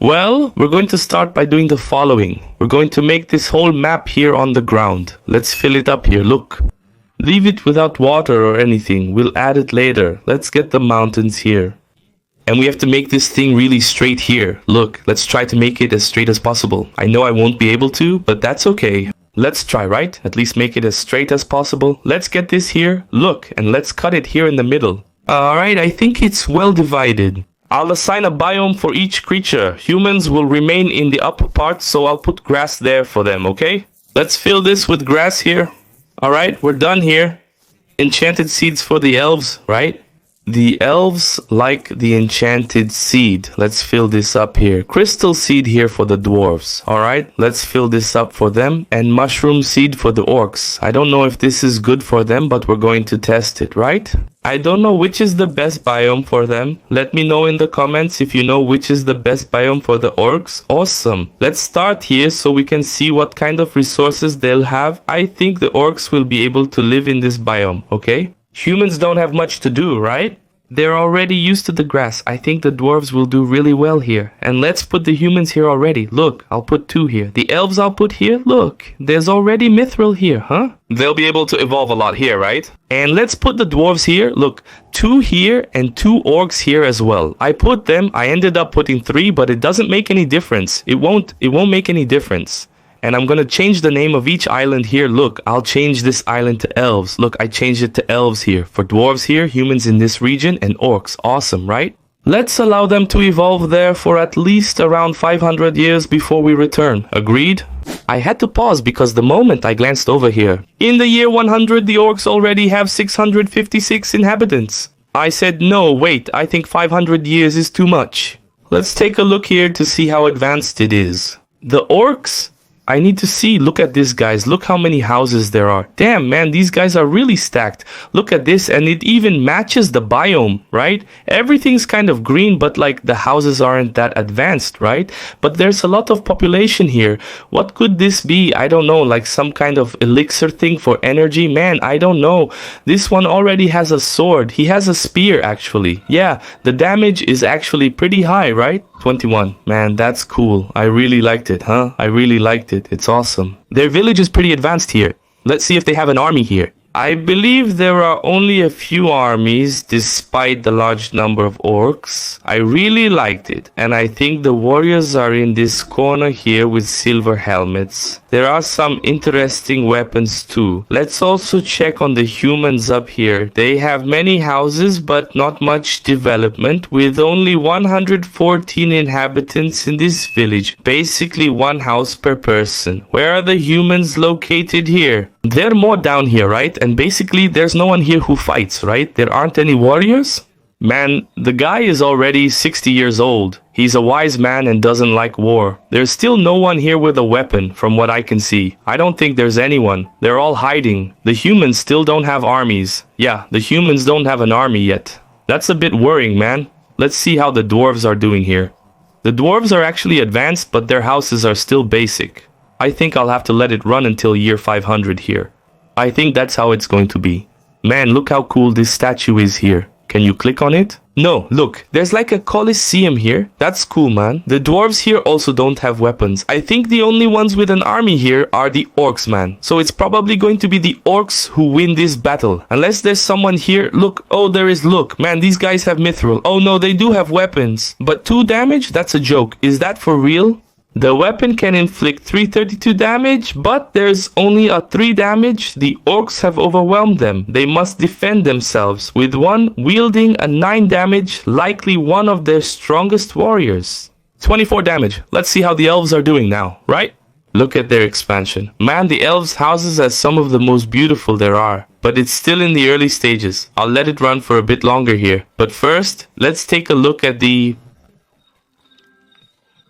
Well, we're going to start by doing the following. We're going to make this whole map here on the ground. Let's fill it up here, look. Leave it without water or anything. We'll add it later. Let's get the mountains here. And we have to make this thing really straight here. Look, let's try to make it as straight as possible. I know I won't be able to, but that's okay. Let's try, right? At least make it as straight as possible. Let's get this here. Look, and let's cut it here in the middle. Alright, I think it's well divided. I'll assign a biome for each creature. Humans will remain in the upper part, so I'll put grass there for them, okay? Let's fill this with grass here. Alright, we're done here. Enchanted seeds for the elves, right? The elves like the enchanted seed. Let's fill this up here. Crystal seed here for the dwarves. Alright, let's fill this up for them. And mushroom seed for the orcs. I don't know if this is good for them, but we're going to test it, right? I don't know which is the best biome for them. Let me know in the comments if you know which is the best biome for the orcs. Awesome. Let's start here so we can see what kind of resources they'll have. I think the orcs will be able to live in this biome, okay? Humans don't have much to do, right? They're already used to the grass. I think the dwarves will do really well here. And let's put the humans here already. Look, I'll put 2 here. The elves I'll put here. Look, there's already mithril here, huh? They'll be able to evolve a lot here, right? And let's put the dwarves here. Look, 2 here and 2 orcs here as well. I put them. I ended up putting 3, but it doesn't make any difference. It won't make any difference. And I'm gonna change the name of each island here. Look, I'll change this island to elves. Look, I changed it to elves here. For dwarves here, humans in this region, and orcs. Awesome, right? Let's allow them to evolve there for at least around 500 years before we return. Agreed? I had to pause because the moment I glanced over here. In the year 100, the orcs already have 656 inhabitants. I said, no, wait, I think 500 years is too much. Let's take a look here to see how advanced it is. The orcs... I need to see. Look at this, guys. Look how many houses there are. Damn, man, these guys are really stacked. Look at this, and it even matches the biome, right? Everything's kind of green, but like the houses aren't that advanced, right? But there's a lot of population here. What could this be? I don't know, like some kind of elixir thing for energy? Man, I don't know. This one already has a sword. He has a spear, actually. Yeah, the damage is actually pretty high, right? 21. Man, that's cool. I really liked it, huh? I really liked it. It's awesome. Their village is pretty advanced here. Let's see if they have an army here. I believe there are only a few armies despite the large number of orcs. I really liked it, and I think the warriors are in this corner here with silver helmets. There are some interesting weapons too. Let's also check on the humans up here. They have many houses but not much development, with only 114 inhabitants in this village. Basically 1 house per person. Where are the humans located here? They're more down here, right? And basically there's no one here who fights, right? There aren't any warriors? Man, the guy is already 60 years old. He's a wise man and doesn't like war. There's still no one here with a weapon, from what I can see. I don't think there's anyone. They're all hiding. The humans still don't have armies. Yeah, the humans don't have an army yet. That's a bit worrying, man. Let's see how the dwarves are doing here. The dwarves are actually advanced, but their houses are still basic. I think I'll have to let it run until year 500 here. I think that's how it's going to be. Man, look how cool this statue is here. Can you click on it? No, look, there's like a coliseum here. That's cool, man. The dwarves here also don't have weapons. I think the only ones with an army here are the orcs, man. So it's probably going to be the orcs who win this battle. Unless there's someone here. Look, oh, there is, look. Man, these guys have mithril. Oh no, they do have weapons. But 2 damage? That's a joke. Is that for real? The weapon can inflict 332 damage, but there's only a 3 damage. The orcs have overwhelmed them. They must defend themselves, with one wielding a 9 damage, likely one of their strongest warriors. 24 damage. Let's see how the elves are doing now, right? Look at their expansion. Man, the elves' houses are some of the most beautiful there are. But it's still in the early stages. I'll let it run for a bit longer here. But first, let's take a look at the...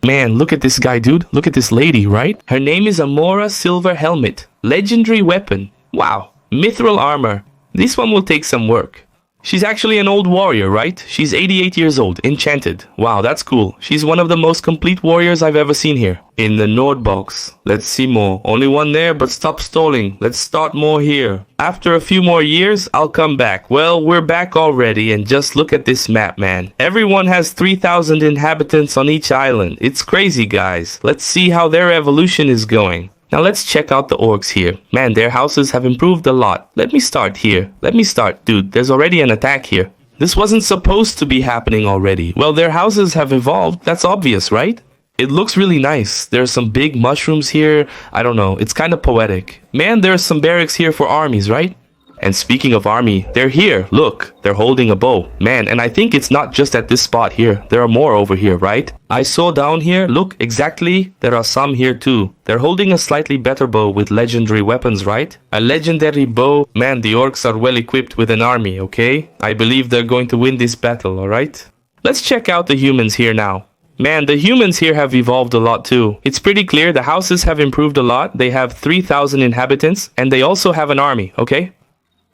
Man, look at this guy, dude. Look at this lady, right? Her name is Amora Silver Helmet. Legendary weapon. Wow. Mithril armor. This one will take some work. She's actually an old warrior, right? She's 88 years old, enchanted. Wow, that's cool. She's one of the most complete warriors I've ever seen here. In the Worldbox. Let's see more. Only one there, but stop stalling. Let's start more here. After a few more years, I'll come back. Well, we're back already, and just look at this map, man. Everyone has 3,000 inhabitants on each island. It's crazy, guys. Let's see how their evolution is going. Now let's check out the orcs here. Man, their houses have improved a lot. Let me start here. Dude, there's already an attack here. This wasn't supposed to be happening already. Well, their houses have evolved. That's obvious, right? It looks really nice. There's some big mushrooms here. I don't know. It's kind of poetic. Man, there's some barracks here for armies, right? And speaking of army, they're here. Look, they're holding a bow. Man, and I think it's not just at this spot here. There are more over here, right? I saw down here. Look, exactly. There are some here too. They're holding a slightly better bow with legendary weapons, right? A legendary bow. Man, the orcs are well equipped with an army, okay? I believe they're going to win this battle, alright? Let's check out the humans here now. Man, the humans here have evolved a lot too. It's pretty clear the houses have improved a lot. They have 3,000 inhabitants and they also have an army, okay?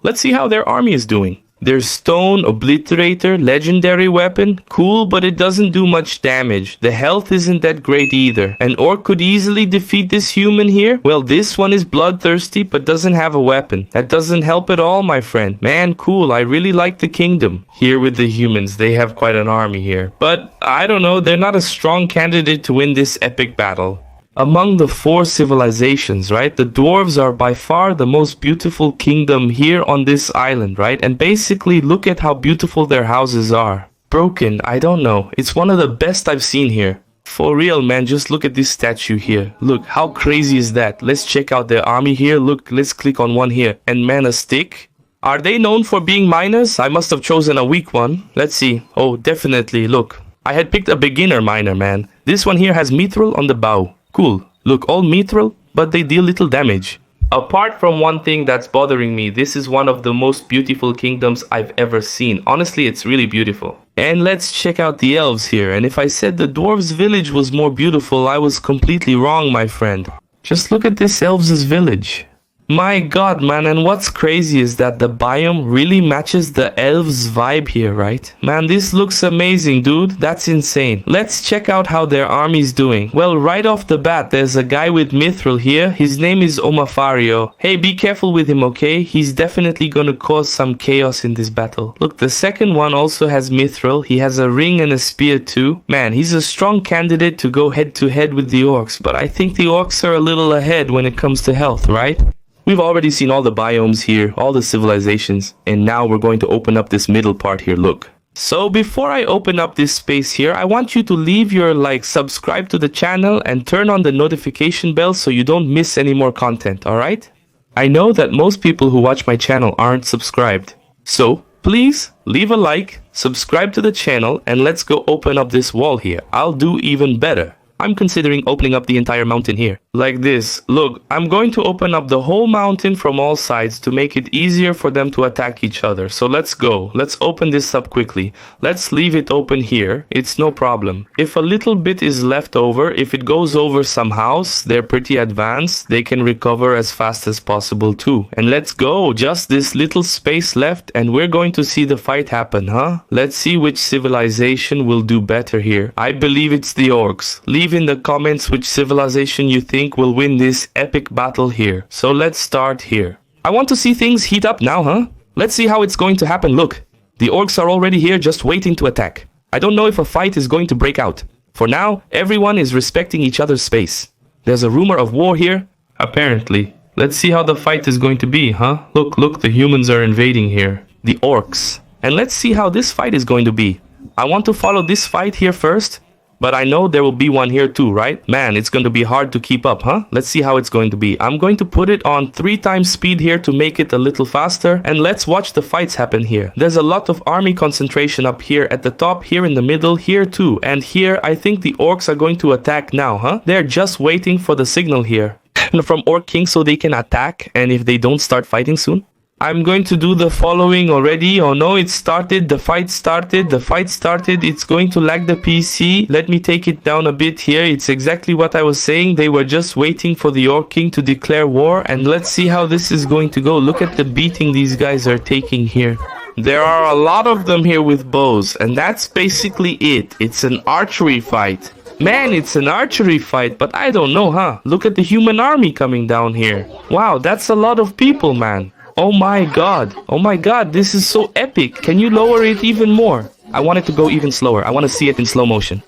Let's see how their army is doing. Their stone obliterator, legendary weapon, cool, but it doesn't do much damage. The health isn't that great either. An orc could easily defeat this human here. Well, this one is bloodthirsty, but doesn't have a weapon. That doesn't help at all, my friend. Man, cool, I really like the kingdom. Here with the humans, they have quite an army here. But, I don't know, they're not a strong candidate to win this epic battle. Among the 4 civilizations, right, the dwarves are by far the most beautiful kingdom here on this island, right? And basically, look at how beautiful their houses are. Broken, I don't know. It's one of the best I've seen here. For real, man, just look at this statue here. Look, how crazy is that? Let's check out their army here. Look, let's click on one here. And man, a stick? Are they known for being miners? I must have chosen a weak one. Let's see. Oh, definitely, look. I had picked a beginner miner, man. This one here has mithril on the bow. Cool. Look, all mithril, but they deal little damage. Apart from one thing that's bothering me, this is one of the most beautiful kingdoms I've ever seen. Honestly, it's really beautiful. And let's check out the elves here. And if I said the dwarves' village was more beautiful, I was completely wrong, my friend. Just look at this elves' village. My god, man, and what's crazy is that the biome really matches the elves vibe here, right? Man, this looks amazing, dude. That's insane. Let's check out how their army's doing. Well, right off the bat, there's a guy with mithril here. His name is Omafario. Hey, be careful with him, okay? He's definitely gonna cause some chaos in this battle. Look, the second one also has mithril. He has a ring and a spear too. Man, he's a strong candidate to go head to head with the orcs, but I think the orcs are a little ahead when it comes to health, right? We've already seen all the biomes here, all the civilizations, and now we're going to open up this middle part here, look. So before I open up this space here, I want you to leave your like, subscribe to the channel and turn on the notification bell so you don't miss any more content, alright? I know that most people who watch my channel aren't subscribed. So, please, leave a like, subscribe to the channel, and let's go open up this wall here. I'll do even better. I'm considering opening up the entire mountain here. Like this. Look, I'm going to open up the whole mountain from all sides to make it easier for them to attack each other. So let's go. Let's open this up quickly. Let's leave it open here. It's no problem. If a little bit is left over, if it goes over some house, they're pretty advanced. They can recover as fast as possible too. And let's go. Just this little space left and we're going to see the fight happen, huh? Let's see which civilization will do better here. I believe it's the orcs. Leave in the comments which civilization you think will win this epic battle here. So let's start here. I want to see things heat up now, huh? Let's see how it's going to happen. Look, the orcs are already here just waiting to attack. I don't know if a fight is going to break out. For now, everyone is respecting each other's space. There's a rumor of war here, apparently. Let's see how the fight is going to be, huh? Look, the humans are invading here. The orcs. And let's see how this fight is going to be. I want to follow this fight here first. But I know there will be one here too, right? Man, it's going to be hard to keep up, huh? Let's see how it's going to be. I'm going to put it on 3 times speed here to make it a little faster. And let's watch the fights happen here. There's a lot of army concentration up here at the top, here in the middle, here too. And here, I think the orcs are going to attack now, huh? They're just waiting for the signal here from Orc King so they can attack. And if they don't start fighting soon, I'm going to do the following already. Oh no, it started. The fight started. It's going to lag the PC. Let me take it down a bit here. It's exactly what I was saying. They were just waiting for the Orc King to declare war. And let's see how this is going to go. Look at the beating these guys are taking here. There are a lot of them here with bows, and that's basically it. It's an archery fight. Man, it's an archery fight, but I don't know, huh? Look at the human army coming down here. Wow, that's a lot of people, man. Oh my god. Oh my god, this is so epic. Can you lower it even more? I want it to go even slower. I want to see it in slow motion.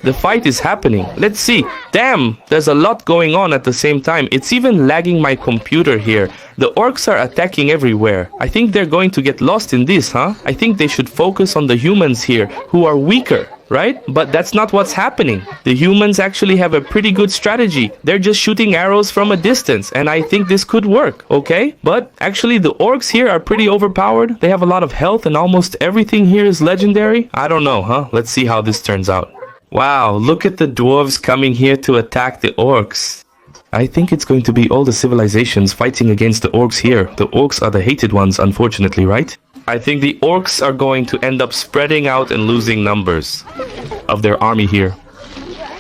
The fight is happening. Let's see. Damn, there's a lot going on at the same time. It's even lagging my computer here. The orcs are attacking everywhere. I think they're going to get lost in this, huh? I think they should focus on the humans here, who are weaker, right? But that's not what's happening. The humans actually have a pretty good strategy. They're just shooting arrows from a distance, and I think this could work, okay? But actually, the orcs here are pretty overpowered. They have a lot of health, and almost everything here is legendary. I don't know, huh? Let's see how this turns out. Wow, look at the dwarves coming here to attack the orcs. I think it's going to be all the civilizations fighting against the orcs here. The orcs are the hated ones, unfortunately, right? I think the orcs are going to end up spreading out and losing numbers of their army here.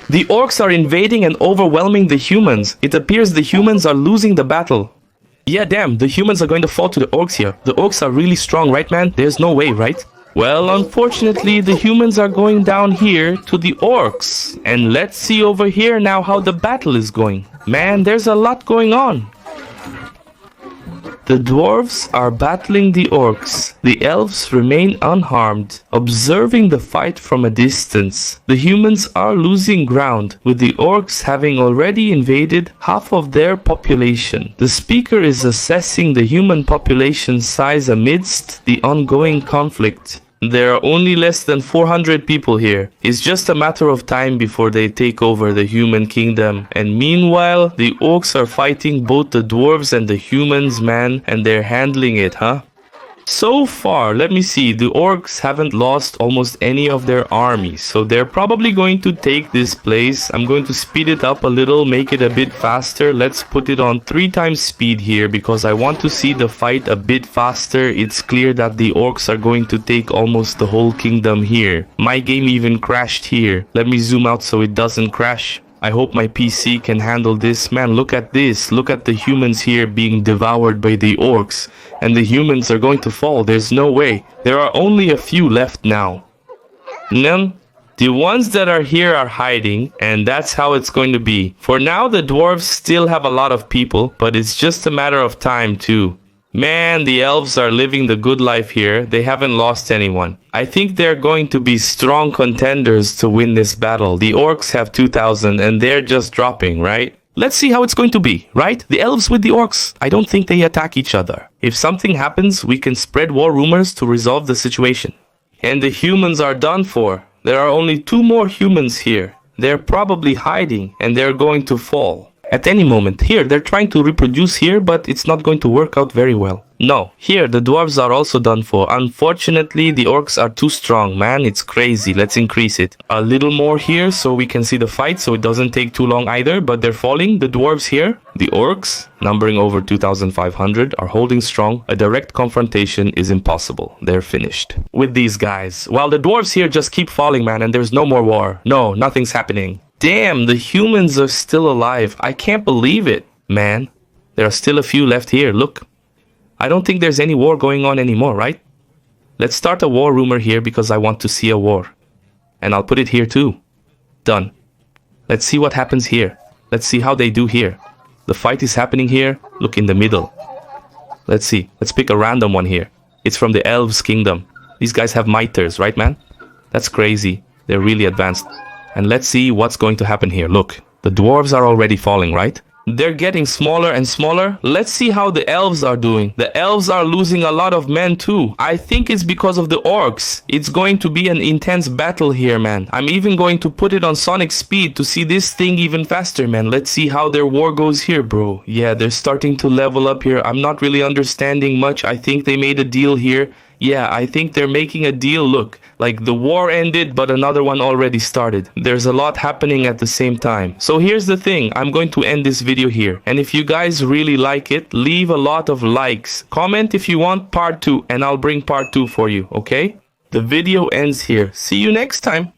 The orcs are invading and overwhelming the humans. It appears the humans are losing the battle. Yeah, damn, the humans are going to fall to the orcs here. The orcs are really strong, right, man? There's no way, right? Well, unfortunately, the humans are going down here to the orcs. And let's see over here now how the battle is going. Man, there's a lot going on. The dwarves are battling the orcs. The elves remain unharmed, observing the fight from a distance. The humans are losing ground, with the orcs having already invaded half of their population. The speaker is assessing the human population size amidst the ongoing conflict. There are only less than 400 people here. It's just a matter of time before they take over the human kingdom. And meanwhile, the orcs are fighting both the dwarves and the humans, man, and they're handling it, huh? So far, let me see, the orcs haven't lost almost any of their armies, so they're probably going to take this place. I'm going to speed it up a little, make it a bit faster. Let's put it on 3 times speed here because I want to see the fight a bit faster. It's clear that the orcs are going to take almost the whole kingdom here. My game even crashed here. Let me zoom out so it doesn't crash. I hope my PC can handle this. Man, look at this. Look at the humans here being devoured by the orcs. And the humans are going to fall. There's no way. There are only a few left now. None. The ones that are here are hiding, and that's how it's going to be. For now, the dwarves still have a lot of people, but it's just a matter of time too. Man, the elves are living the good life here. They haven't lost anyone. I think they're going to be strong contenders to win this battle. The orcs have 2,000 and they're just dropping, right? Let's see how it's going to be, right? The elves with the orcs. I don't think they attack each other. If something happens, we can spread war rumors to resolve the situation. And the humans are done for. There are only 2 more humans here. They're probably hiding and they're going to fall. At any moment. Here, they're trying to reproduce here, but it's not going to work out very well. No, here, the dwarves are also done for. Unfortunately, the orcs are too strong, man. It's crazy. Let's increase it. A little more here so we can see the fight, so it doesn't take too long either, but they're falling. The dwarves here, the orcs, numbering over 2,500, are holding strong. A direct confrontation is impossible. They're finished with these guys. While the dwarves here just keep falling, man, and there's no more war. No, nothing's happening. Damn, the humans are still alive. I can't believe it, man. There are still a few left here, look. I don't think there's any war going on anymore, right? Let's start a war rumor here because I want to see a war. And I'll put it here too. Done. Let's see what happens here. Let's see how they do here. The fight is happening here. Look in the middle. Let's see. Let's pick a random one here. It's from the elves' kingdom. These guys have miters, right, man? That's crazy. They're really advanced. And let's see what's going to happen here. Look, the dwarves are already falling, right? They're getting smaller and smaller. Let's see how the elves are doing. The elves are losing a lot of men too. I think it's because of the orcs. It's going to be an intense battle here, man. I'm even going to put it on sonic speed to see this thing even faster, man. Let's see how their war goes here, bro. Yeah, they're starting to level up here. I'm not really understanding much. I think they made a deal here. Yeah, I think they're making a deal. Look, like the war ended, but another one already started. There's a lot happening at the same time. So here's the thing. I'm going to end this video here. And if you guys really like it, leave a lot of likes. Comment if you want part 2, and I'll bring part 2 for you, okay? The video ends here. See you next time.